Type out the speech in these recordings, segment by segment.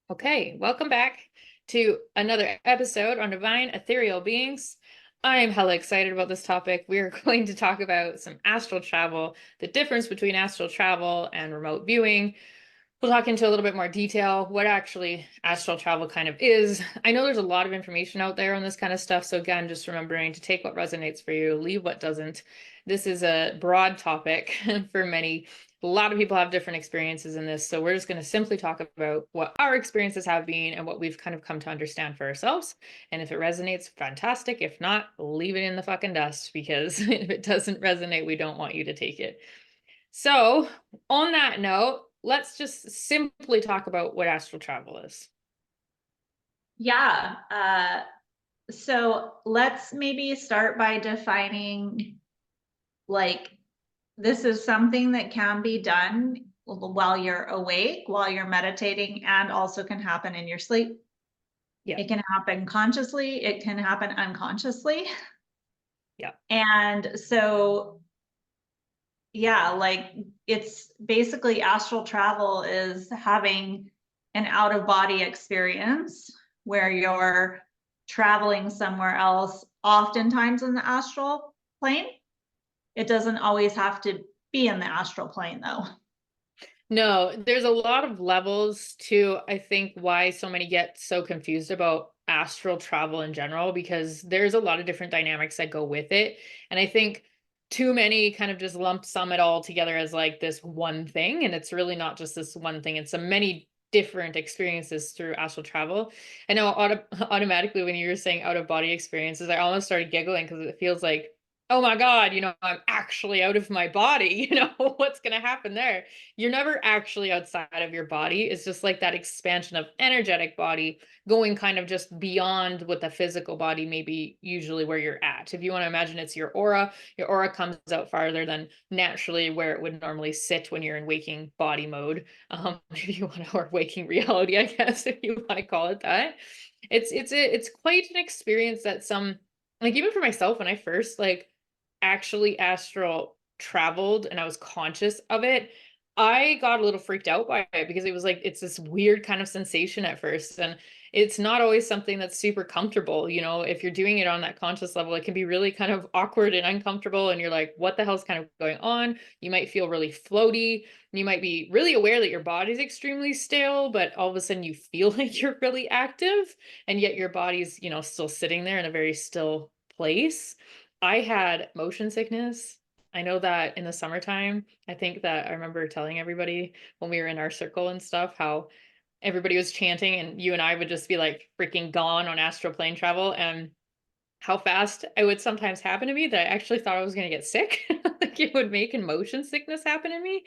Okay, welcome back to another episode on Divine Ethereal Beings. I am hella excited about this topic. We are going to talk about some astral travel, the difference between astral travel and remote viewing. We'll talk into a little bit more detail what actually astral travel kind of is. I know there's a lot of information out there on this kind of stuff. So again, just remembering to take what resonates for you, leave what doesn't. This is a broad topic for many. A lot of people have different experiences in this. So we're just going to simply talk about what our experiences have been and what we've kind of come to understand for ourselves. And if it resonates, fantastic. If not, leave it in the fucking dust, because if it doesn't resonate, we don't want you to take it. So, on that note, let's just simply talk about what astral travel is. Yeah. So let's maybe start by defining, like, this is something that can be done while you're awake, while you're meditating, and also can happen in your sleep. Yeah. It can happen consciously, it can happen unconsciously. Yeah. And so, yeah, like it's basically astral travel is having an out of body experience where you're traveling somewhere else, oftentimes in the astral plane. It doesn't always have to be in the astral plane, though. No, there's a lot of levels to, I think, why so many get so confused about astral travel in general, because there's a lot of different dynamics that go with it. And I think too many kind of just lump sum it all together as like this one thing. And it's really not just this one thing, it's a many different experiences through astral travel. I know automatically when you were saying out of body experiences, I almost started giggling because it feels like, oh my God, I'm actually out of my body. What's going to happen there? You're never actually outside of your body. It's just like that expansion of energetic body going kind of just beyond what the physical body may be usually where you're at. If you want to imagine it's your aura comes out farther than naturally where it would normally sit when you're in waking body mode. If you want to, or waking reality, I guess, if you want to call it that. It's quite an experience that some, like, even for myself, when I first like actually astral traveled and I was conscious of it, I got a little freaked out by it because it was like it's this weird kind of sensation at first. And it's not always something that's super comfortable. If you're doing it on that conscious level, it can be really kind of awkward and uncomfortable. And you're like, what the hell's kind of going on? You might feel really floaty. You might be really aware that your body's extremely still, but all of a sudden you feel like you're really active, and yet your body's, still sitting there in a very still place. I had motion sickness. I know that in the summertime, I think that I remember telling everybody when we were in our circle and stuff how everybody was chanting and you and I would just be like freaking gone on astral plane travel, and how fast it would sometimes happen to me that I actually thought I was going to get sick. Like it would make motion sickness happen to me.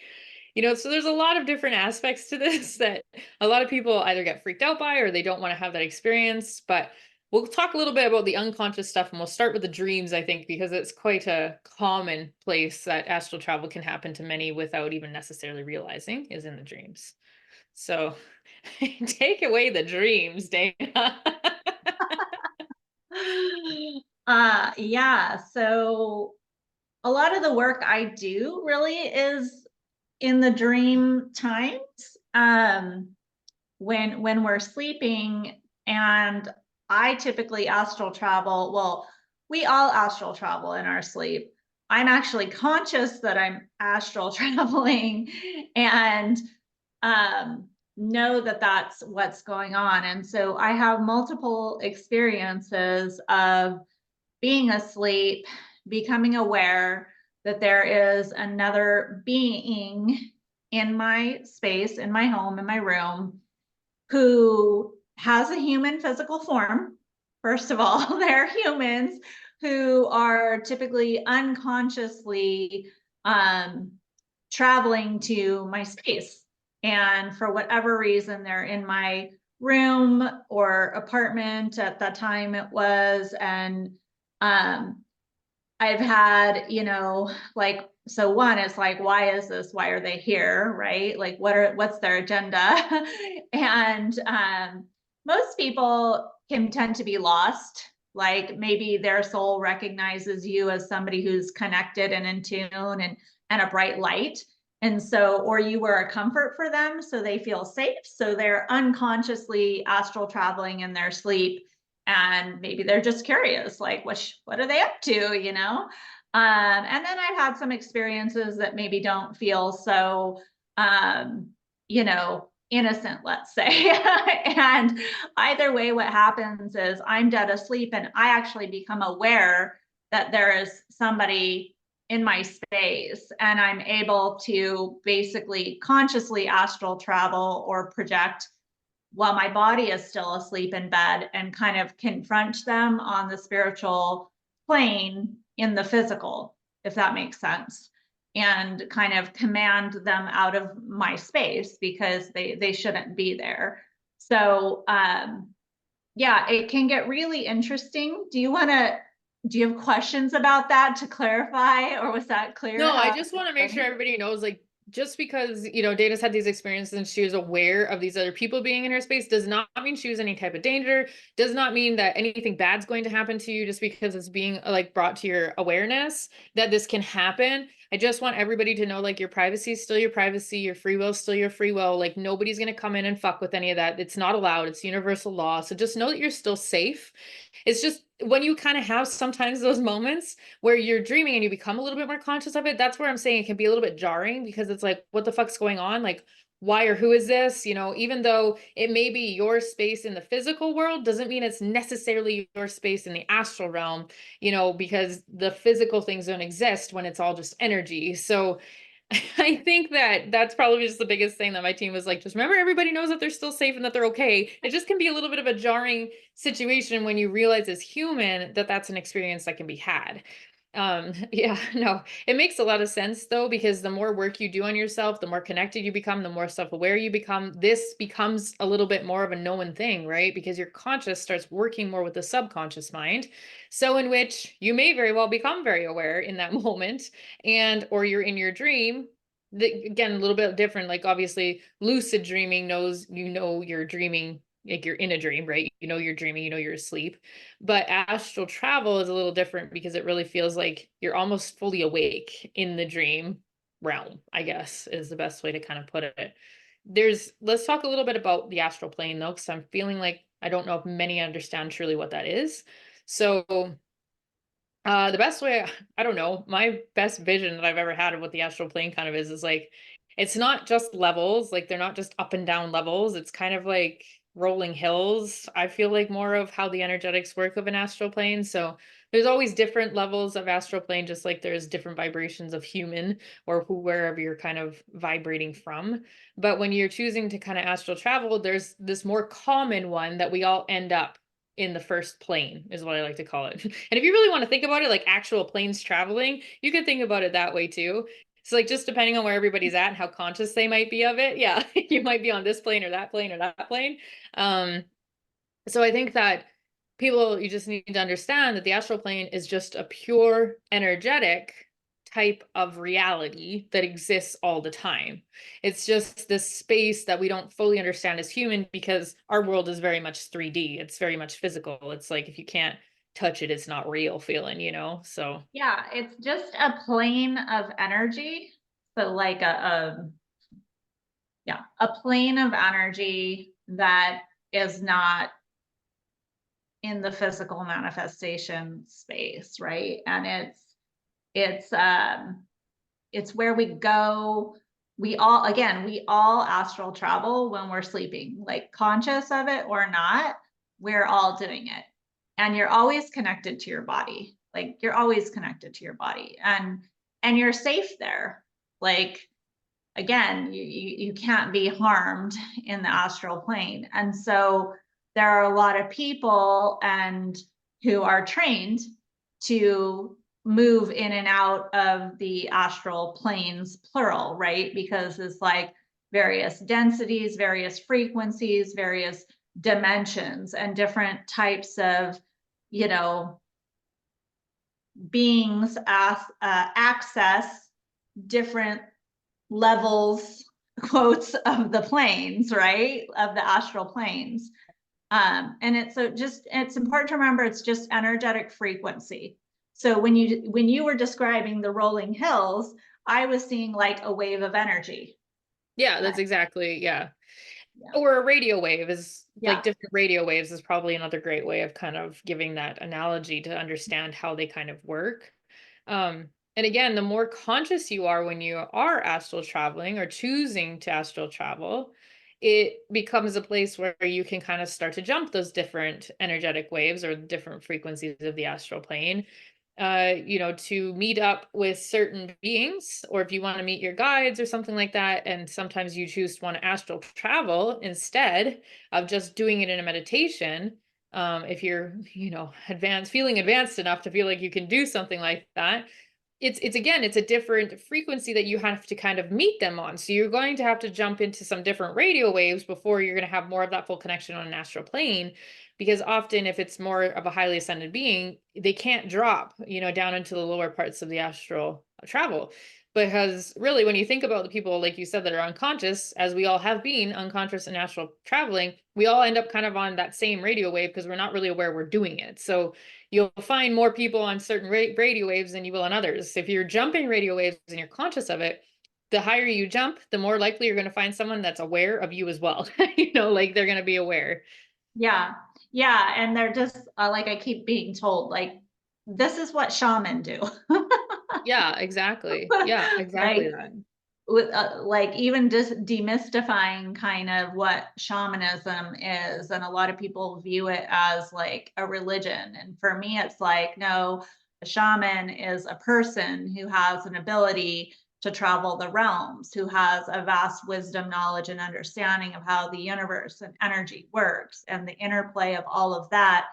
So there's a lot of different aspects to this that a lot of people either get freaked out by or they don't want to have that experience. But we'll talk a little bit about the unconscious stuff, and we'll start with the dreams, I think, because it's quite a common place that astral travel can happen to many without even necessarily realizing is in the dreams. So take away the dreams, Dayna. Yeah. So a lot of the work I do really is in the dream times, when we're sleeping. And I typically astral travel. Well, we all astral travel in our sleep. I'm actually conscious that I'm astral traveling and know that that's what's going on. And so I have multiple experiences of being asleep, becoming aware that there is another being in my space, in my home, in my room, who has a human physical form. First of all, they're humans who are typically unconsciously traveling to my space. And for whatever reason, they're in my room or apartment at that time it was. And I've had, like, so one is like, why is this? Why are they here? Right? Like, what's their agenda? And most people can tend to be lost. Like maybe their soul recognizes you as somebody who's connected and in tune and a bright light. And so, or you were a comfort for them, so they feel safe. So they're unconsciously astral traveling in their sleep. And maybe they're just curious, like, what are they up to, you know? And then I've had some experiences that maybe don't feel so, you know, innocent, let's say. And either way, what happens is I'm dead asleep and I actually become aware that there is somebody in my space, and I'm able to basically consciously astral travel or project while my body is still asleep in bed and kind of confront them on the spiritual plane in the physical, if that makes sense, and kind of command them out of my space because they shouldn't be there. So yeah, it can get really interesting. Do you have questions about that to clarify, or was that clear No, I how? just want to make sure everybody knows, like, just because, Dana's had these experiences and she was aware of these other people being in her space does not mean she was any type of danger, does not mean that anything bad's going to happen to you just because it's being like brought to your awareness that this can happen. I just want everybody to know, like, your privacy is still your privacy, your free will is still your free will. Like, nobody's going to come in and fuck with any of that. It's not allowed. It's universal law. So just know that you're still safe. It's just when you kind of have sometimes those moments where you're dreaming and you become a little bit more conscious of it, that's where I'm saying it can be a little bit jarring, because it's like, what the fuck's going on? Like, why or who is this? Even though it may be your space in the physical world, doesn't mean it's necessarily your space in the astral realm, because the physical things don't exist when it's all just energy. So I think that that's probably just the biggest thing that my team was like, just remember, everybody knows that they're still safe and that they're okay. It just can be a little bit of a jarring situation when you realize as human that that's an experience that can be had. Yeah, no, it makes a lot of sense though, because the more work you do on yourself, the more connected you become, the more self-aware you become. This becomes a little bit more of a known thing, right? Because your conscious starts working more with the subconscious mind. So in which you may very well become very aware in that moment, or you're in your dream. Again, a little bit different. Like, obviously lucid dreaming knows, you're dreaming, like you're in a dream, right? You're dreaming, you're asleep. But astral travel is a little different because it really feels like you're almost fully awake in the dream realm, I guess is the best way to kind of put it. Let's talk a little bit about the astral plane though, because I'm feeling like I don't know if many understand truly what that is. So the best way, I don't know, my best vision that I've ever had of what the astral plane kind of is like, it's not just levels, like they're not just up and down levels. It's kind of like rolling hills. I feel like more of how the energetics work of an astral plane. So there's always different levels of astral plane, just like there's different vibrations of human, or wherever you're kind of vibrating from. But when you're choosing to kind of astral travel, there's this more common one that we all end up in the first plane, is what I like to call it. And if you really want to think about it like actual planes traveling, you can think about it that way too. So like, just depending on where everybody's at and how conscious they might be of it, yeah, you might be on this plane or that plane or that plane. Um, so I think that you just need to understand that the astral plane is just a pure energetic type of reality that exists all the time. It's just this space that we don't fully understand as human, because our world is very much 3D. It's very much physical. It's like, if you can't touch it, it's not real feeling. So Yeah, it's just a plane of energy. So like yeah, a plane of energy that is not in the physical manifestation space, right? And it's it's where we go. We all astral travel when we're sleeping, like conscious of it or not, we're all doing it. And you're always connected to your body. Like, you're always connected to your body, and you're safe there. Like, again, you can't be harmed in the astral plane. And so there are a lot of people and who are trained to move in and out of the astral planes, plural, right? Because it's like various densities, various frequencies, various dimensions, and different types of, you know, beings access different levels, quotes, of the planes, right? Of the astral planes. And it's important to remember it's just energetic frequency. So when you were describing the rolling hills, I was seeing like a wave of energy. Yeah, Uh, that's exactly, yeah. yeah. Or a radio wave is like Yeah. different radio waves is probably another great way of kind of giving that analogy to understand how they kind of work. And again, the more conscious you are when you are astral traveling or choosing to astral travel, it becomes a place where you can kind of start to jump those different energetic waves or different frequencies of the astral plane, to meet up with certain beings, or if you want to meet your guides or something like that. And sometimes you choose to want to astral travel instead of just doing it in a meditation. If you're, advanced, feeling advanced enough to feel like you can do something like that, it's again, it's a different frequency that you have to kind of meet them on. So you're going to have to jump into some different radio waves before you're going to have more of that full connection on an astral plane. Because often if it's more of a highly ascended being, they can't drop, down into the lower parts of the astral travel. Because really, when you think about the people, like you said, that are unconscious, as we all have been unconscious in astral traveling, we all end up kind of on that same radio wave because we're not really aware we're doing it. So you'll find more people on certain radio waves than you will on others. If you're jumping radio waves and you're conscious of it, the higher you jump, the more likely you're going to find someone that's aware of you as well. Like they're going to be aware. Yeah. Yeah. And they're just like, I keep being told, like, this is what shaman do. Yeah, exactly. Yeah, exactly Like, that. with like even just demystifying kind of what shamanism is, and a lot of people view it as like a religion, and for me it's like, no, a shaman is a person who has an ability to travel the realms, who has a vast wisdom, knowledge, and understanding of how the universe and energy works and the interplay of all of that,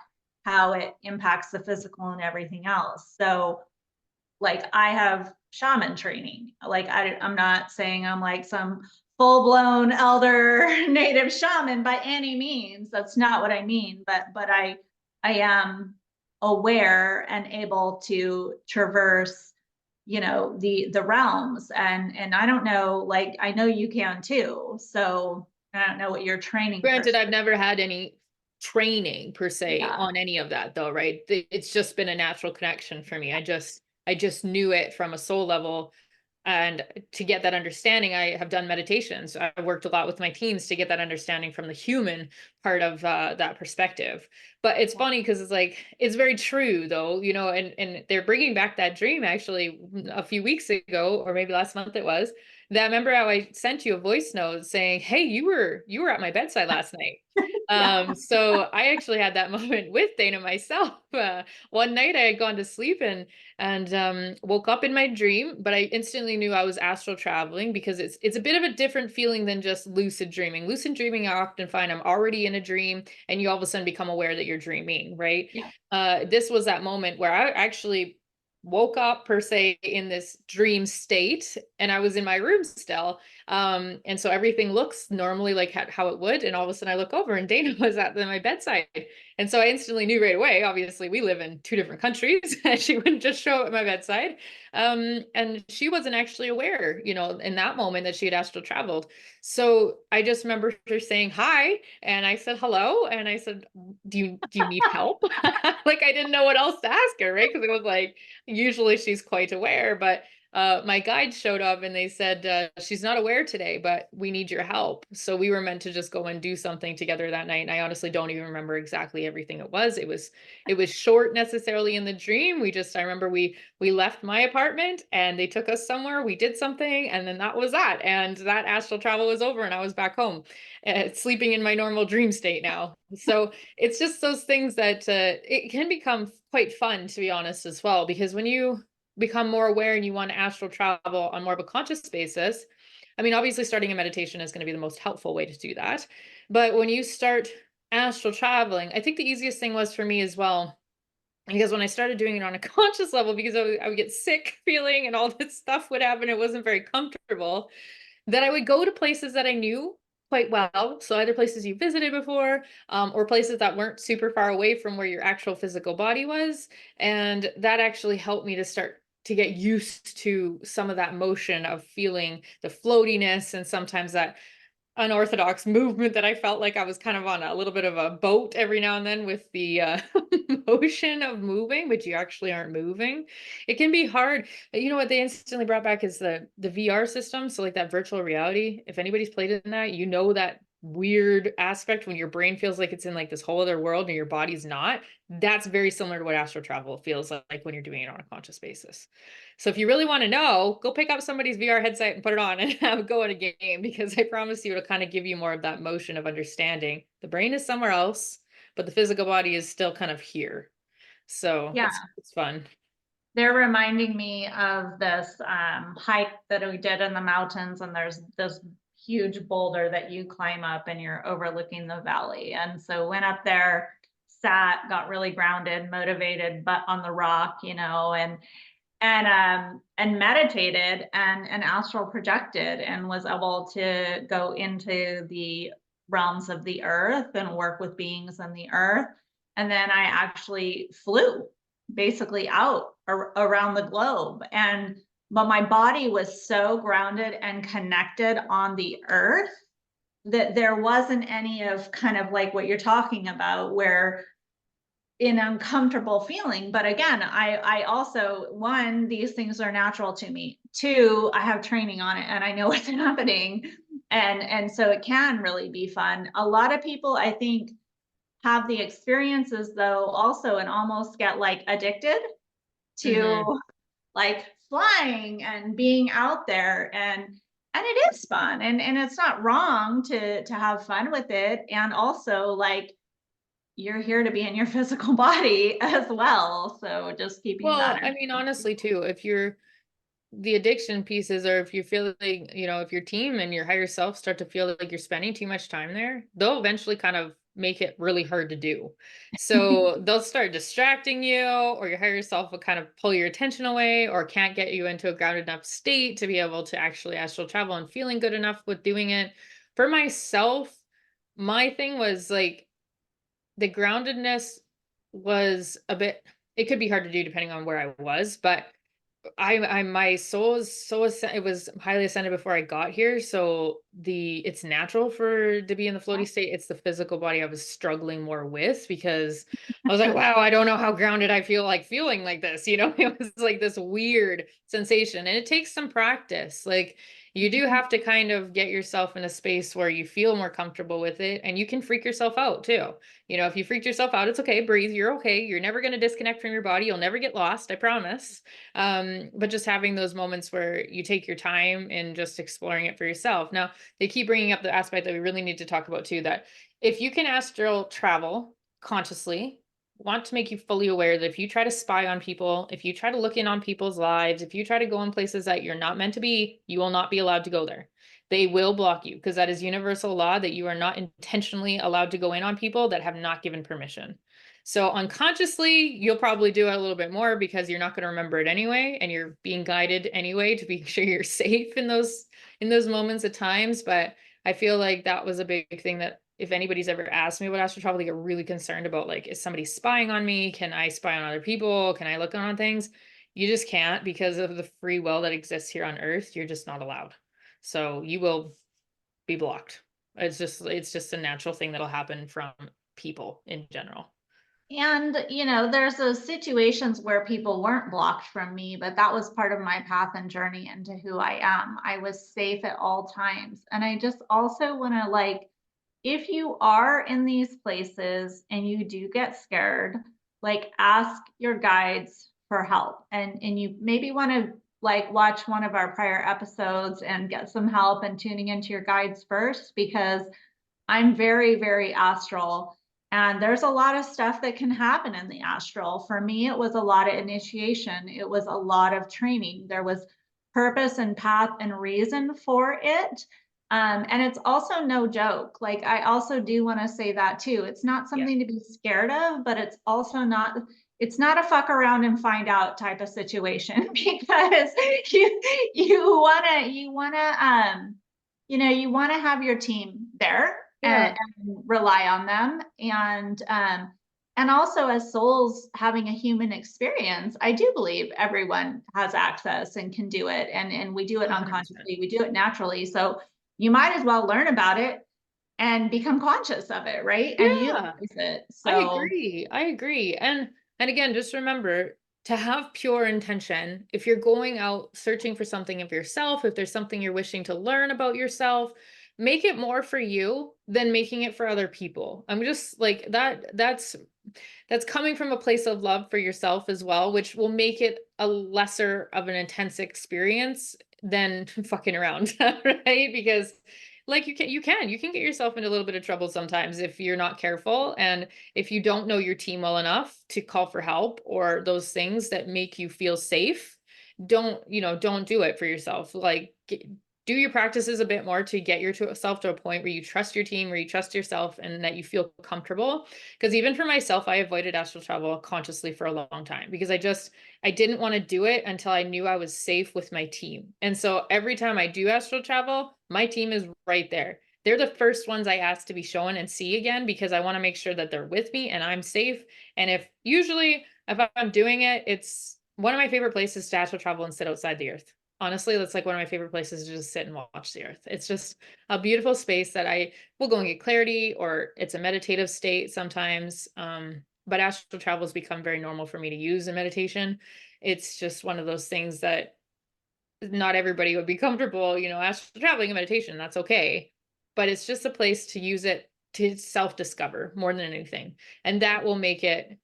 how it impacts the physical and everything else. So like I have shaman training. Like I'm not saying I'm like some full-blown elder native shaman by any means. That's not what I mean. But I am aware and able to traverse, the realms. And I don't know, like I know you can too. So I don't know what your training Granted, I've person. never had any training per se Yeah. on any of that though, right? It's just been a natural connection for me. I just knew it from a soul level. And to get that understanding, I have done meditations. I worked a lot with my teens to get that understanding from the human part of that perspective. But it's funny because it's like, it's very true though, and they're bringing back that dream actually a few weeks ago, or maybe last month it was. That, remember how I sent you a voice note saying, "Hey, you were at my bedside last night." Yeah. So I actually had that moment with Dayna myself. One night I had gone to sleep and woke up in my dream, but I instantly knew I was astral traveling because it's a bit of a different feeling than just lucid dreaming. Lucid dreaming, I often find I'm already in a dream and you all of a sudden become aware that you're dreaming, right? Yeah. This was that moment where I actually woke up per se in this dream state and I was in my room still. And so everything looks normally like how it would, and all of a sudden I look over and Dayna was at my bedside. And so I instantly knew right away, obviously we live in two different countries and she wouldn't just show up at my bedside. And she wasn't actually aware, in that moment that she had astral traveled. So I just remember her saying hi and I said hello and I said, do you need help? Like I didn't know what else to ask her, right? Because it was like, usually she's quite aware, but my guide showed up and they said, she's not aware today, but we need your help. So we were meant to just go and do something together that night. And I honestly don't even remember exactly everything it was. It was short necessarily in the dream. I remember we left my apartment and they took us somewhere. We did something and then that was that. And that astral travel was over and I was back home, sleeping in my normal dream state now. So it's just those things that it can become quite fun, to be honest, as well, because when you become more aware and you want to astral travel on more of a conscious basis, I mean, obviously starting a meditation is going to be the most helpful way to do that. But when you start astral traveling, I think the easiest thing was for me as well, because when I started doing it on a conscious level, because I would get sick feeling and all this stuff would happen, it wasn't very comfortable, that I would go to places that I knew quite well. So either places you visited before, or places that weren't super far away from where your actual physical body was. And that actually helped me to start to get used to some of that motion of feeling the floatiness and sometimes that unorthodox movement that I felt like I was kind of on a little bit of a boat every now and then with the motion of moving, but you actually aren't moving. It can be hard. You know what they instantly brought back is the VR system. So like that virtual reality. If anybody's played in that, you know that weird aspect when your brain feels like it's in like this whole other world and your body's not. That's very similar to what astral travel feels like when you're doing it on a conscious basis. So if you really want to know, go pick up somebody's VR headset and put it on and have a go at a game, because I promise you it'll kind of give you more of that motion of understanding. The brain is somewhere else, but the physical body is still kind of here. So Yeah. it's fun. They're reminding me of this hike that we did in the mountains, and there's this huge boulder that you climb up and you're overlooking the valley. And so went up there, sat, got really grounded, motivated, but on the rock, you know, and meditated and astral projected and was able to go into the realms of the earth and work with beings in the earth. And then I actually flew basically out around the globe. And but my body was so grounded and connected on the earth that there wasn't any of kind of like what you're talking about, where an uncomfortable feeling. But again, I also, one, these things are natural to me. Two, I have training on it and I know what's happening. And so it can really be fun. A lot of people, I think, have the experiences though also and almost get like addicted to Mm-hmm. like flying and being out there, and it is fun, and it's not wrong to have fun with it. And also like you're here to be in your physical body as well. So just keeping that Well, in I mean, mind. honestly, too, if you're the addiction pieces, or if you're feeling, if your team and your higher self start to feel like you're spending too much time there, they'll eventually kind of make it really hard to do. So they'll start distracting you, or your higher self will kind of pull your attention away, or can't get you into a grounded enough state to be able to actually astral travel and feeling good enough with doing it. For myself, my thing was like the groundedness was a bit, it could be hard to do depending on where I was, but my soul is so it was highly ascended before I got here. So it's natural for to be in the floaty state. It's the physical body I was struggling more with, because I was like, wow, I don't know how grounded I feel like feeling like this. It was like this weird sensation. And it takes some practice. Like you do have to kind of get yourself in a space where you feel more comfortable with it, and you can freak yourself out too. If you freaked yourself out, it's okay, breathe, you're okay. You're never going to disconnect from your body. You'll never get lost, I promise. But just having those moments where you take your time and just exploring it for yourself. Now, they keep bringing up the aspect that we really need to talk about too, that if you can astral travel consciously, want to make you fully aware that if you try to spy on people, if you try to look in on people's lives, if you try to go in places that you're not meant to be, you will not be allowed to go there. They will block you, because that is universal law, that you are not intentionally allowed to go in on people that have not given permission. So unconsciously, you'll probably do it a little bit more because you're not going to remember it anyway, and you're being guided anyway to be sure you're safe in those moments at times. But I feel like that was a big thing that if anybody's ever asked me about astral travel, they get really concerned about, like, is somebody spying on me? Can I spy on other people? Can I look on things? You just can't, because of the free will that exists here on Earth. You're just not allowed. So you will be blocked. It's just a natural thing that'll happen from people in general. And, there's those situations where people weren't blocked from me, but that was part of my path and journey into who I am. I was safe at all times. And I just also want to like, if you are in these places and you do get scared, like ask your guides for help. And you maybe want to like watch one of our prior episodes and get some help and tuning into your guides first, because I'm very, very astral. And there's a lot of stuff that can happen in the astral. For me, it was a lot of initiation, it was a lot of training. There was purpose and path and reason for it. And it's also no joke. Like, I also do want to say that too. It's not Yeah. something to be scared of, but it's also not. It's not a fuck around and find out type of situation because you want to have your team there Yeah. and rely on them. And also as souls having a human experience, I do believe everyone has access and can do it. And we do it 100%. unconsciously, we do it naturally. So you might as well learn about it and become conscious of it, right? And utilize Yeah. it. I So, agree. I agree. And again, just remember to have pure intention. If you're going out searching for something of yourself, if there's something you're wishing to learn about yourself, make it more for you than making it for other people. I'm just like that's coming from a place of love for yourself as well, which will make it a lesser of an intense experience than fucking around, right? Because like you can get yourself into a little bit of trouble sometimes if you're not careful, and if you don't know your team well enough to call for help or those things that make you feel safe, don't do it for yourself. Like do your practices a bit more to get yourself to a point where you trust your team, where you trust yourself, and that you feel comfortable. Because even for myself, I avoided astral travel consciously for a long time because I didn't want to do it until I knew I was safe with my team. And so every time I do astral travel, my team is right there. They're the first ones I ask to be shown and see again because I want to make sure that they're with me and I'm safe. And if I'm doing it, it's one of my favorite places to astral travel and sit outside the earth. Honestly, that's like one of my favorite places to just sit and watch the earth. It's just a beautiful space that I will go and get clarity, or it's a meditative state sometimes. But astral travel has become very normal for me to use in meditation. It's just one of those things that not everybody would be comfortable, astral traveling and meditation. That's okay. But it's just a place to use it to self discover more than anything. And that will make it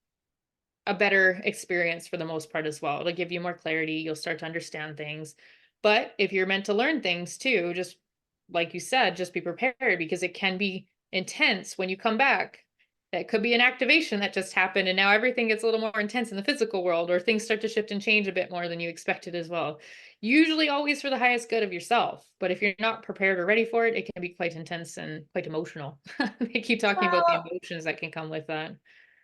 a better experience for the most part as well. It'll give you more clarity. You'll start to understand things. But if you're meant to learn things too, just like you said, just be prepared because it can be intense when you come back. That could be an activation that just happened, and now everything gets a little more intense in the physical world, or things start to shift and change a bit more than you expected as well. Usually, always for the highest good of yourself. But if you're not prepared or ready for it, it can be quite intense and quite emotional. They keep talking about the well, emotions that can come with that.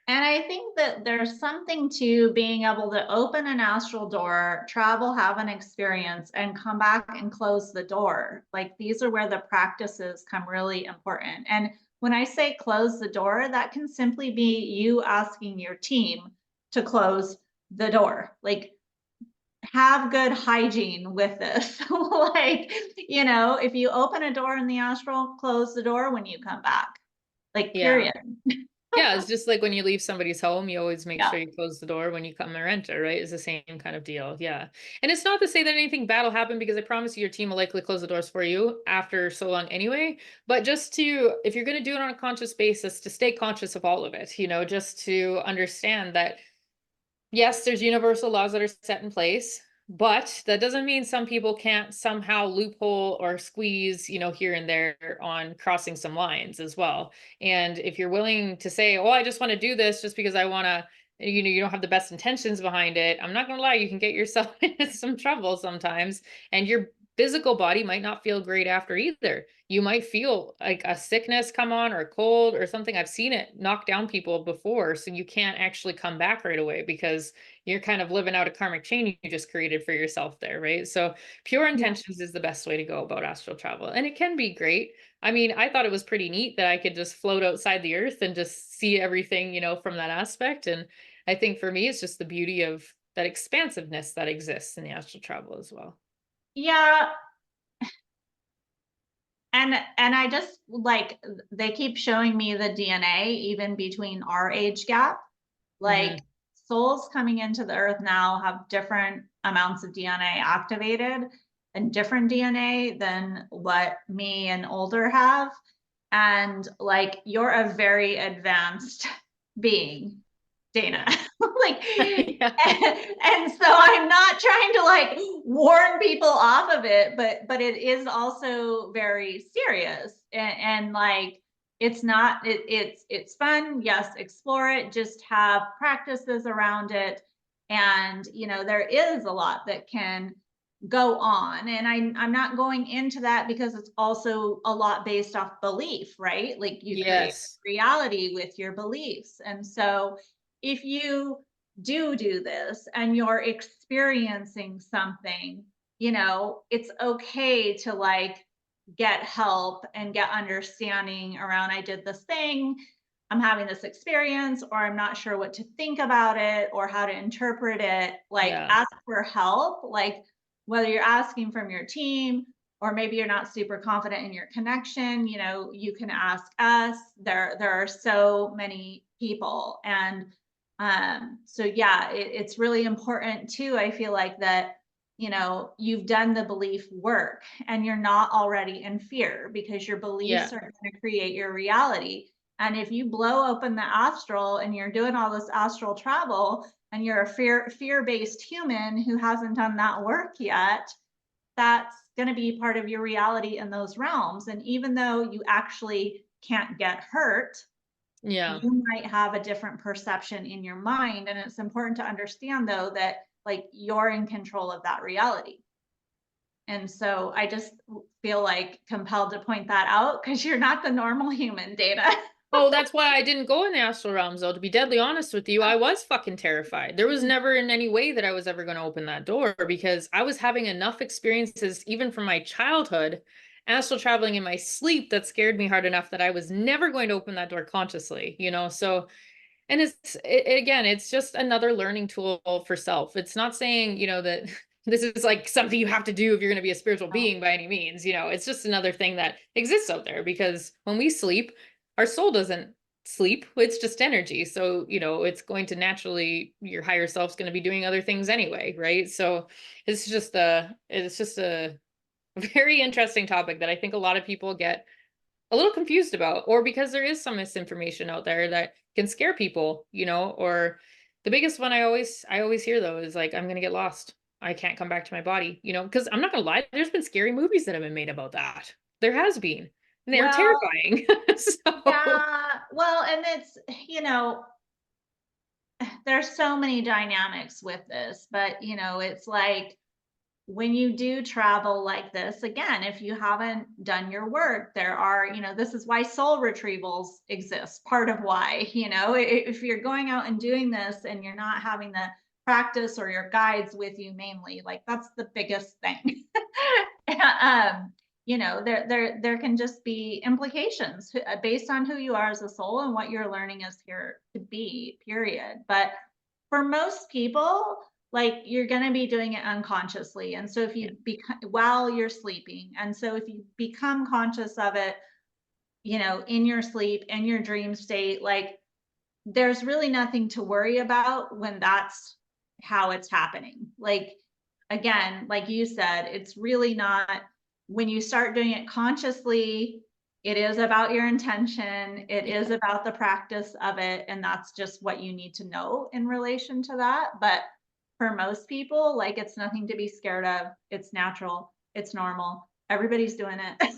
and I think that there's something to being able to open an astral door, travel, have an experience, and come back and close the door. Like these are where the practices come really important. And when I say close the door, that can simply be you asking your team to close the door. Like have good hygiene with this. Like, if you open a door in the astral, close the door when you come back. Like, Yeah. period. Yeah, it's just like when you leave somebody's home, you always make Yeah. sure you close the door when you come or enter, right? It's the same kind of deal. Yeah. And it's not to say that anything bad will happen because I promise you your team will likely close the doors for you after so long anyway. But just if you're going to do it on a conscious basis, to stay conscious of all of it, just to understand that yes, there's universal laws that are set in place, but that doesn't mean some people can't somehow loophole or squeeze, here and there on crossing some lines as well. And if you're willing to say, "Oh, I just want to do this just because I want to," you don't have the best intentions behind it. I'm not going to lie, you can get yourself into some trouble sometimes, and your physical body might not feel great after either. You might feel like a sickness come on or a cold or something. I've seen it knock down people before. So you can't actually come back right away because you're kind of living out a karmic chain you just created for yourself there, right? So pure Yeah. intentions is the best way to go about astral travel. And it can be great. I mean, I thought it was pretty neat that I could just float outside the earth and just see everything, from that aspect. And I think for me, it's just the beauty of that expansiveness that exists in the astral travel as well. Yeah. And I just like they keep showing me the DNA even between our age gap. Like Hmm. souls coming into the earth now have different amounts of DNA activated and different DNA than what me and older have. And like you're a very advanced being, Dayna. Yeah. Like, Yeah. and so I'm not trying to like warn people off of it, but it is also very serious. And like it's not it's fun. Yes, explore it, just have practices around it. And there is a lot that can go on. And I'm not going into that because it's also a lot based off belief, right? Like you create Yes. reality with your beliefs. And so if you do this and you're experiencing something, it's okay to like get help and get understanding around I did this thing, I'm having this experience, or I'm not sure what to think about it or how to interpret it. Like Yeah. ask for help, like whether you're asking from your team or maybe you're not super confident in your connection, you can ask us. There are so many people. And so yeah, it's really important too. I feel like that, you've done the belief work and you're not already in fear, because your Yeah. beliefs are going to create your reality. And if you blow open the astral and you're doing all this astral travel and you're a fear-based human who hasn't done that work yet, that's going to be part of your reality in those realms. And even though you actually can't get hurt, Yeah. you might have a different perception in your mind. And it's important to understand, though, that like you're in control of that reality. And so I just feel like compelled to point that out, because you're not the normal human, Dayna. Oh, that's why I didn't go in the astral realms, though. To be deadly honest with you, I was fucking terrified. There was never in any way that I was ever going to open that door, because I was having enough experiences, even from my childhood, astral traveling in my sleep, that scared me hard enough that I was never going to open that door consciously, So, and again, it's just another learning tool for self. It's not saying, that this is like something you have to do if you're going to be a spiritual being by any means. It's just another thing that exists out there, because when we sleep, our soul doesn't sleep. It's just energy. So, it's going to naturally, your higher self's going to be doing other things anyway, right? So it's just a very interesting topic that I think a lot of people get a little confused about, or because there is some misinformation out there that can scare people, or the biggest one I always hear, though, is like, I'm going to get lost. I can't come back to my body, because I'm not going to lie, there's been scary movies that have been made about that. There has been, and they're Well, terrifying. So yeah. Well, and it's, there's so many dynamics with this, but it's like, when you do travel like this, again, if you haven't done your work, there are, this is why soul retrievals exist. Part of why, if you're going out and doing this and you're not having the practice or your guides with you mainly, like that's the biggest thing. There can just be implications based on who you are as a soul and what you're learning as here to be, period. But for most people, like you're going to be doing it unconsciously. And so if yeah, you become while you're sleeping, and so if you become conscious of it, in your sleep, in your dream state, like there's really nothing to worry about when that's how it's happening. Like, again, like you said, it's really not. When you start doing it consciously, it is about your intention, it is about the practice of it, and that's just what you need to know in relation to that. But for most people, like it's nothing to be scared of. It's natural, it's normal, everybody's doing it.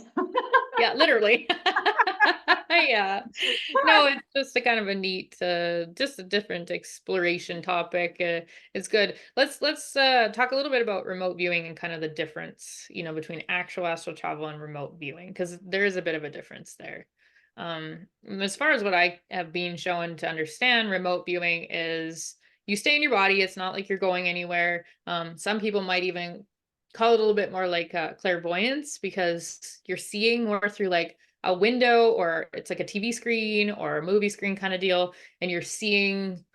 yeah, literally. Yeah. No, it's just a kind of a neat, just a different exploration topic. It's good. Let's talk a little bit about remote viewing and kind of the difference, between actual astral travel and remote viewing, because there is a bit of a difference there. As far as what I have been shown to understand, remote viewing is you stay in your body. It's not like you're going anywhere. Some people might even call it a little bit more like clairvoyance, because you're seeing more through like a window, or it's like a TV screen or a movie screen kind of deal, and you're seeing,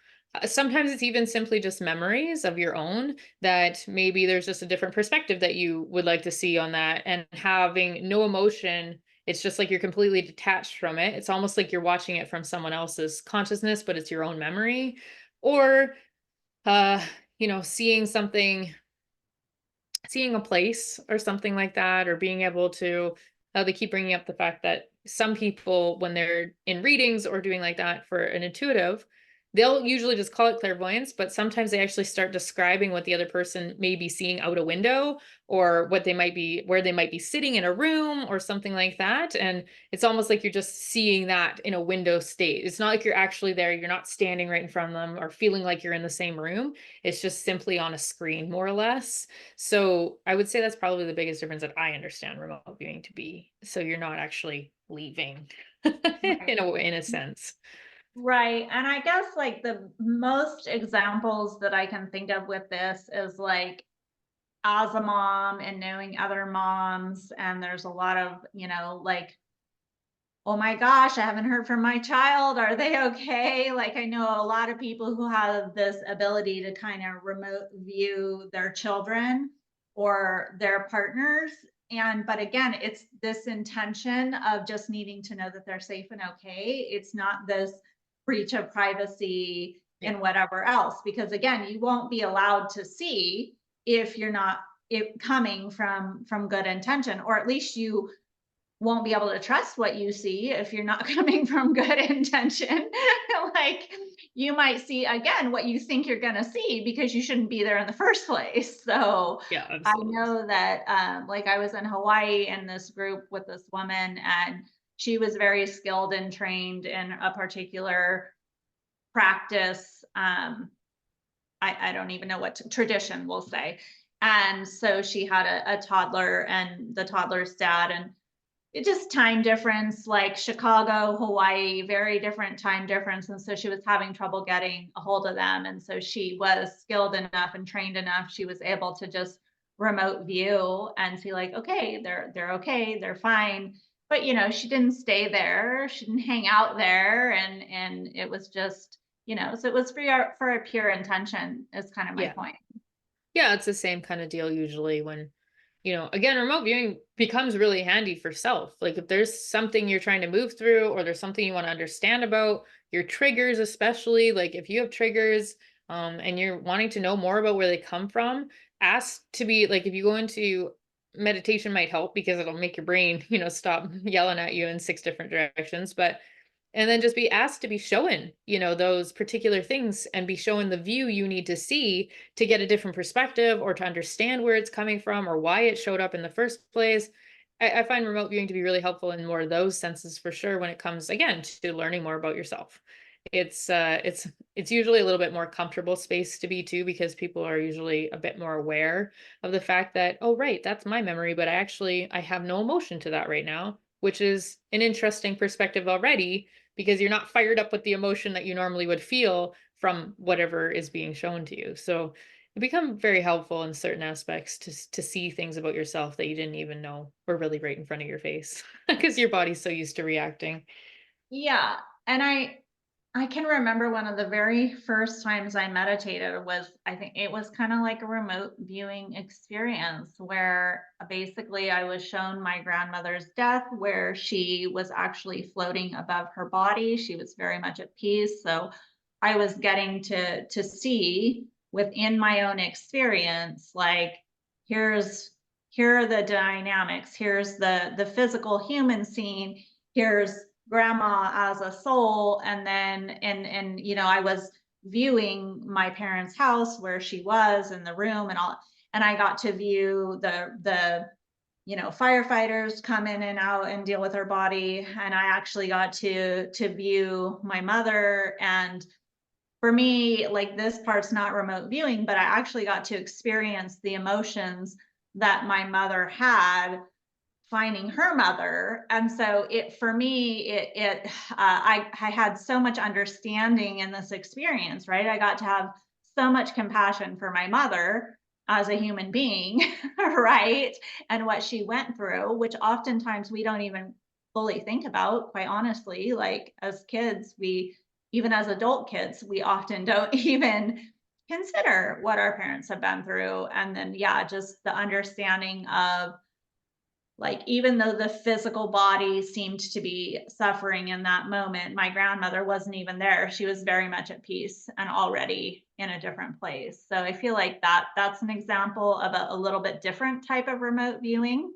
sometimes it's even simply just memories of your own, that maybe there's just a different perspective that you would like to see on that, and having no emotion. It's just like you're completely detached from it. It's almost like you're watching it from someone else's consciousness, but it's your own memory. Or uh seeing something, seeing a place or something like that, or being able to, they keep bringing up the fact that some people, when they're in readings or doing like that for an intuitive, they'll usually just call it clairvoyance, but sometimes they actually start describing what the other person may be seeing out a window, or what they might be, where they might be sitting in a room or something like that. And it's almost like you're just seeing that in a window state. It's not like you're actually there. You're not standing right in front of them or feeling like you're in the same room. It's just simply on a screen, more or less. So I would say that's probably the biggest difference that I understand remote viewing to be. So you're not actually leaving in a sense. Right. And I guess like the most examples that I can think of with this is like as a mom and knowing other moms. And there's a lot of, like, oh my gosh, I haven't heard from my child. Are they okay? Like, I know a lot of people who have this ability to kind of remote view their children or their partners. but again, it's this intention of just needing to know that they're safe and okay. It's not this breach of privacy Yeah. and whatever else, because again, you won't be allowed to see if you're not it coming from good intention, or at least you won't be able to trust what you see if you're not coming from good intention. Like you might see again what you think you're going to see because you shouldn't be there in the first place. So Yeah, I absolutely. know that like I was in Hawaii in this group with this woman, and she was very skilled and trained in a particular practice. I don't even know what tradition we'll say. And so she had a toddler and the toddler's dad, and it just time difference, like Chicago, Hawaii, very different time difference. And so she was having trouble getting a hold of them. And so she was skilled enough and trained enough. She was able to just remote view and see like, okay, they're okay, they're fine. But she didn't stay there. She didn't hang out there. And it was just, so it was for a pure intention is kind of my Yeah. point. Yeah, it's the same kind of deal usually when, again, remote viewing becomes really handy for self. Like if there's something you're trying to move through or there's something you want to understand about, your triggers, especially, like if you have triggers, and you're wanting to know more about where they come from, ask to be like if you go into meditation might help because it'll make your brain, stop yelling at you in six different directions. But and then just be asked to be shown, those particular things and be shown the view you need to see to get a different perspective or to understand where it's coming from or why it showed up in the first place. I find remote viewing to be really helpful in more of those senses for sure when it comes again to learning more about yourself. It's usually a little bit more comfortable space to be too because people are usually a bit more aware of the fact that, oh right, that's my memory, but I have no emotion to that right now, which is an interesting perspective already because you're not fired up with the emotion that you normally would feel from whatever is being shown to you. So it become very helpful in certain aspects to see things about yourself that you didn't even know were really right in front of your face because your body's so used to reacting. Yeah. And I can remember one of the very first times I meditated was, I think it was kind of like a remote viewing experience where basically I was shown my grandmother's death, where she was actually floating above her body. She was very much at peace. So I was getting to see within my own experience, like here's here are the dynamics, here's the physical human scene, here's grandma as a soul, and then and I was viewing my parents' house where she was in the room and all, and I got to view the firefighters come in and out and deal with her body, and I actually got to view my mother. And for me, like, this part's not remote viewing, but I actually got to experience the emotions that my mother had finding her mother. And so it for me I had so much understanding in this experience, right? I got to have so much compassion for my mother as a human being, right? And what she went through, which oftentimes we don't even fully think about, quite honestly. Like as kids, we even as adult kids, we often don't even consider what our parents have been through. And then yeah, just the understanding of, like, even though the physical body seemed to be suffering in that moment, my grandmother wasn't even there. She was very much at peace and already in a different place. So I feel like that's an example of a little bit different type of remote viewing.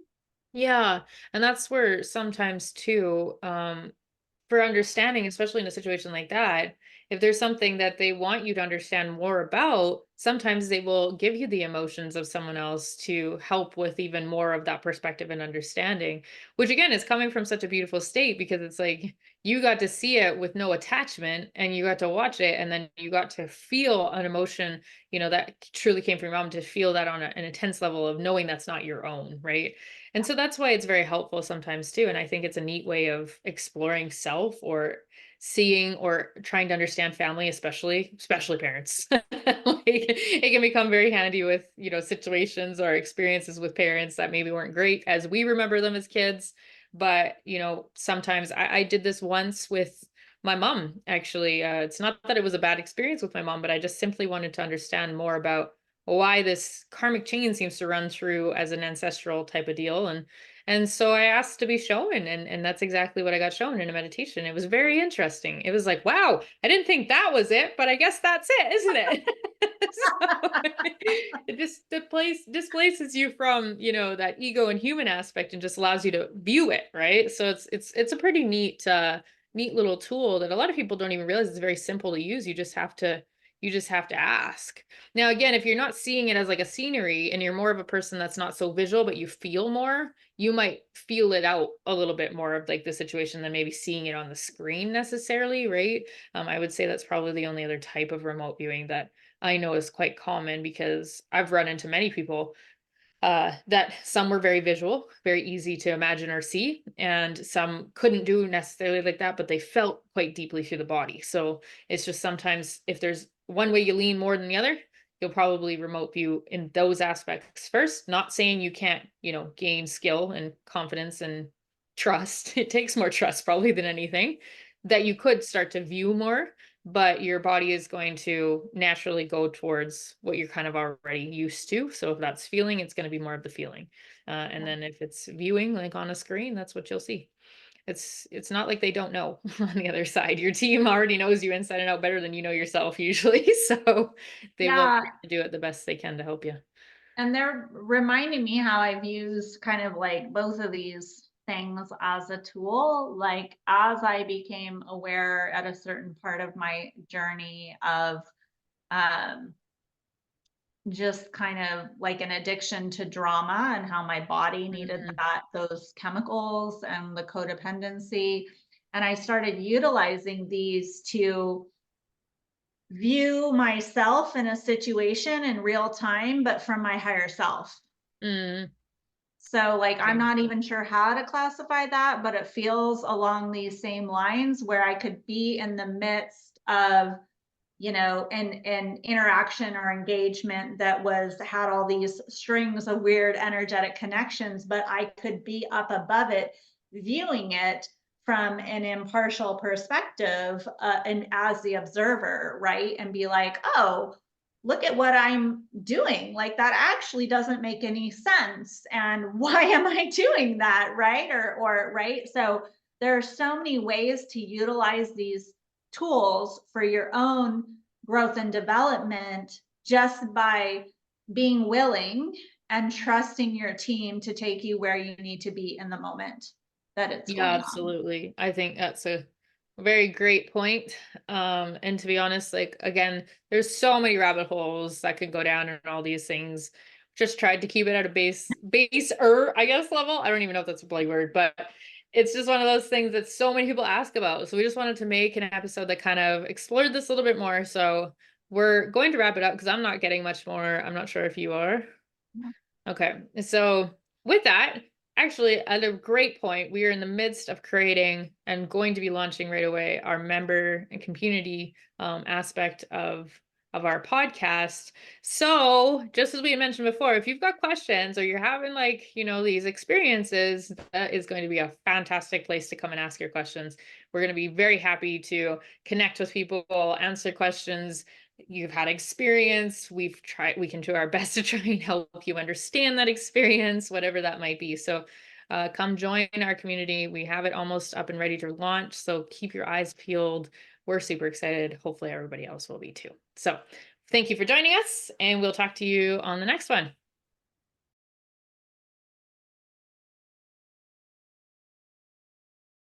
Yeah, and that's where sometimes too, for understanding, especially in a situation like that, if there's something that they want you to understand more about, sometimes they will give you the emotions of someone else to help with even more of that perspective and understanding, which again is coming from such a beautiful state because it's like you got to see it with no attachment and you got to watch it and then you got to feel an emotion, that truly came from your mom to feel that on an intense level of knowing that's not your own, right? And so that's why it's very helpful sometimes too. And I think it's a neat way of exploring self or seeing or trying to understand family, especially parents. Like it can become very handy with, situations or experiences with parents that maybe weren't great as we remember them as kids. But, sometimes I did this once with my mom, actually. It's not that it was a bad experience with my mom, but I just simply wanted to understand more about why this karmic chain seems to run through as an ancestral type of deal. And so I asked to be shown, and that's exactly what I got shown in a meditation. It was very interesting. It was like, wow, I didn't think that was it, but I guess that's it, isn't it? So it just displaces you from, that ego and human aspect and just allows you to view it, right? So it's a pretty neat little tool that a lot of people don't even realize. It's very simple to use. You just have to ask. Now, again, if you're not seeing it as like a scenery and you're more of a person that's not so visual, but you feel more, you might feel it out a little bit more of like the situation than maybe seeing it on the screen necessarily, right? I would say that's probably the only other type of remote viewing that I know is quite common, because I've run into many people that some were very visual, very easy to imagine or see, and some couldn't do necessarily like that, but they felt quite deeply through the body. So it's just sometimes if there's one way you lean more than the other, you'll probably remote view in those aspects first. Not saying you can't, gain skill and confidence and trust. It takes more trust probably than anything, that you could start to view more, but your body is going to naturally go towards what you're kind of already used to. So if that's feeling, it's going to be more of the feeling. And then if it's viewing like on a screen, that's what you'll see. It's not like they don't know on the other side. Your team already knows you inside and out better than you know yourself usually. So they will Yeah. try to do it the best they can to help you. And they're reminding me how I've used kind of like both of these things as a tool. Like as I became aware at a certain part of my journey of um, just kind of like an addiction to drama and how my body needed Mhm. those chemicals and the codependency. And I started utilizing these to view myself in a situation in real time, but from my higher self. Mm, So, like, I'm yeah. not even sure how to classify that, but it feels along these same lines where I could be in the midst of, an interaction or engagement that had all these strings of weird energetic connections, but I could be up above it, viewing it from an impartial perspective, and as the observer, right? And be like, oh, look at what I'm doing. Like that actually doesn't make any sense. And why am I doing that? Right. Or, right. So there are so many ways to utilize these tools for your own growth and development just by being willing and trusting your team to take you where you need to be in the moment that it's Yeah, going on. absolutely. I think that's a very great point. And to be honest, like again, there's so many rabbit holes that could go down and all these things. Just tried to keep it at a I guess, level. I don't even know if that's a play word, but it's just one of those things that so many people ask about. So we just wanted to make an episode that kind of explored this a little bit more. So we're going to wrap it up because I'm not getting much more. I'm not sure if you are. Okay. So with that, actually, at a great point, we are in the midst of creating and going to be launching right away our member and community aspect of our podcast. So just as we had mentioned before, if you've got questions or you're having like, these experiences, that is going to be a fantastic place to come and ask your questions. We're going to be very happy to connect with people, answer questions. You've had experience. We can do our best to try and help you understand that experience, whatever that might be. So come join our community. We have it almost up and ready to launch. So keep your eyes peeled. We're super excited. Hopefully everybody else will be too. So thank you for joining us, and we'll talk to you on the next one.